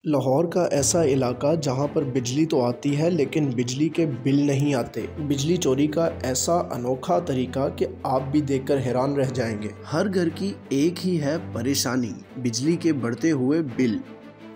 लाहौर का ऐसा इलाका जहां पर बिजली तो आती है लेकिन बिजली के बिल नहीं आते। बिजली चोरी का ऐसा अनोखा तरीका कि आप भी देखकर हैरान रह जाएंगे। हर घर की एक ही है परेशानी, बिजली के बढ़ते हुए बिल।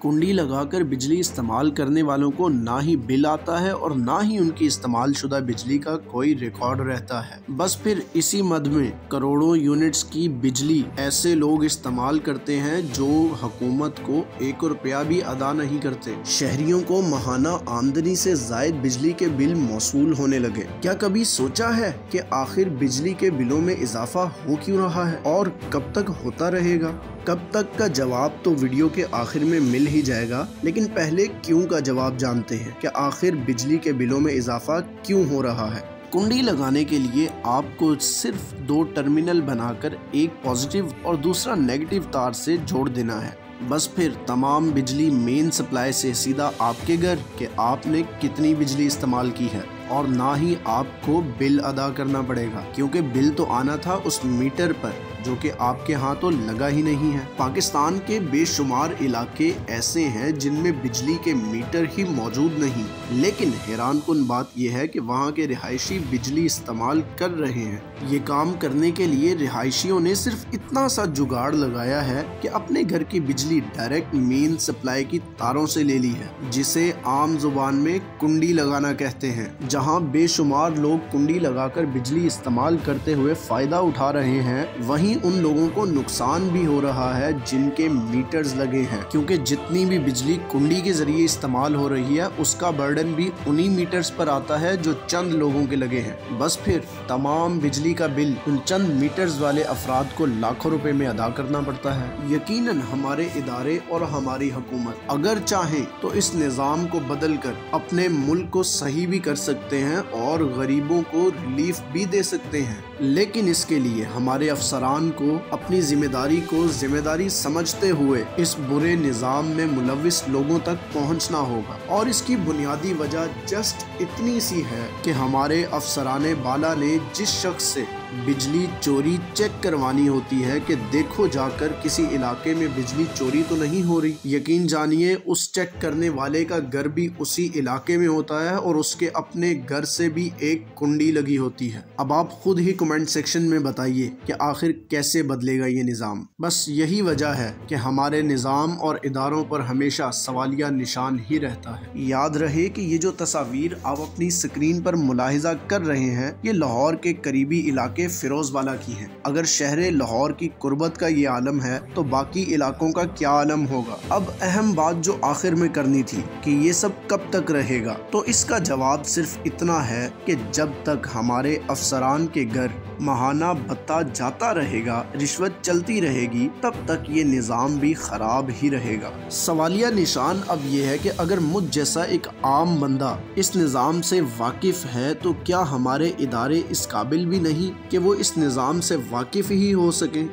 कुंडी लगाकर बिजली इस्तेमाल करने वालों को ना ही बिल आता है और ना ही उनकी इस्तेमाल शुदा बिजली का कोई रिकॉर्ड रहता है। बस फिर इसी मद में करोड़ों यूनिट्स की बिजली ऐसे लोग इस्तेमाल करते हैं जो हुकूमत को 1 रुपया भी अदा नहीं करते। शहरियों को माहाना आमदनी से जायद बिजली के बिल मौसूल होने लगे। क्या कभी सोचा है कि आखिर बिजली के बिलों में इजाफा हो क्यों रहा है और कब तक होता रहेगा? कब तक का जवाब तो वीडियो के आखिर में मिल ही जाएगा, लेकिन पहले क्यों का जवाब जानते हैं कि आखिर बिजली के बिलों में इजाफा क्यों हो रहा है। कुंडी लगाने के लिए आपको सिर्फ 2 टर्मिनल बनाकर एक पॉजिटिव और दूसरा नेगेटिव तार से जोड़ देना है। बस फिर तमाम बिजली मेन सप्लाई से सीधा आपके घर कि आपने कितनी बिजली इस्तेमाल की है, और ना ही आपको बिल अदा करना पड़ेगा, क्योंकि बिल तो आना था उस मीटर पर जो कि आपके यहाँ तो लगा ही नहीं है। पाकिस्तान के बेशुमार इलाके ऐसे हैं जिनमें बिजली के मीटर ही मौजूद नहीं, लेकिन हैरान कुन बात यह है कि वहाँ के रिहायशी बिजली इस्तेमाल कर रहे हैं। ये काम करने के लिए रिहायशियों ने सिर्फ इतना सा जुगाड़ लगाया है कि अपने घर की बिजली डायरेक्ट मेन सप्लाई की तारों से ले ली है, जिसे आम जुबान में कुंडी लगाना कहते हैं। जहाँ बेशुमार लोग कुंडी लगाकर बिजली इस्तेमाल करते हुए फायदा उठा रहे हैं, वहीं उन लोगों को नुकसान भी हो रहा है जिनके मीटर्स लगे हैं, क्योंकि जितनी भी बिजली कुंडी के जरिए इस्तेमाल हो रही है उसका बर्डन भी उन्हीं मीटर्स पर आता है जो चंद लोगों के लगे हैं। बस फिर तमाम बिजली का बिल उन चंद मीटर्स वाले अफराद को लाखों रुपए में अदा करना पड़ता है। यकीनन हमारे इदारे और हमारी हुकूमत अगर चाहे तो इस निज़ाम को बदल कर अपने मुल्क को सही भी कर सकते हैं और गरीबों को रिलीफ भी दे सकते हैं, लेकिन इसके लिए हमारे अफसरान को अपनी जिम्मेदारी समझते हुए इस बुरे निज़ाम में मुलविस लोगों तक पहुंचना होगा। और इसकी बुनियादी वजह जस्ट इतनी सी है कि हमारे अफसराने बाला ने जिस शख्स से बिजली चोरी चेक करवानी होती है कि देखो जाकर किसी इलाके में बिजली चोरी तो नहीं हो रही, यकीन जानिए उस चेक करने वाले का घर भी उसी इलाके में होता है और उसके अपने घर से भी एक कुंडी लगी होती है। अब आप खुद ही कमेंट सेक्शन में बताइए कि आखिर कैसे बदलेगा ये निज़ाम। बस यही वजह है कि हमारे निज़ाम और इदारों पर हमेशा सवालिया निशान ही रहता है। याद रहे कि ये जो तस्वीर आप अपनी स्क्रीन पर मुलाहिजा कर रहे हैं, ये लाहौर के करीबी इलाके फिरोजवाला की है। अगर शहर लाहौर की कुर्बत का ये आलम है तो बाकी इलाकों का क्या आलम होगा। अब अहम बात जो आखिर में करनी थी कि ये सब कब तक रहेगा, तो इसका जवाब सिर्फ इतना है कि जब तक हमारे अफसरान के घर माहाना भत्ता जाता रहेगा, रिश्वत चलती रहेगी, तब तक ये निज़ाम भी खराब ही रहेगा। सवालिया निशान अब ये है कि अगर मुझ जैसा एक आम बंदा इस निज़ाम से वाकिफ है तो क्या हमारे इदारे इस काबिल भी नहीं कि वो इस निज़ाम से वाकिफ ही हो सकें।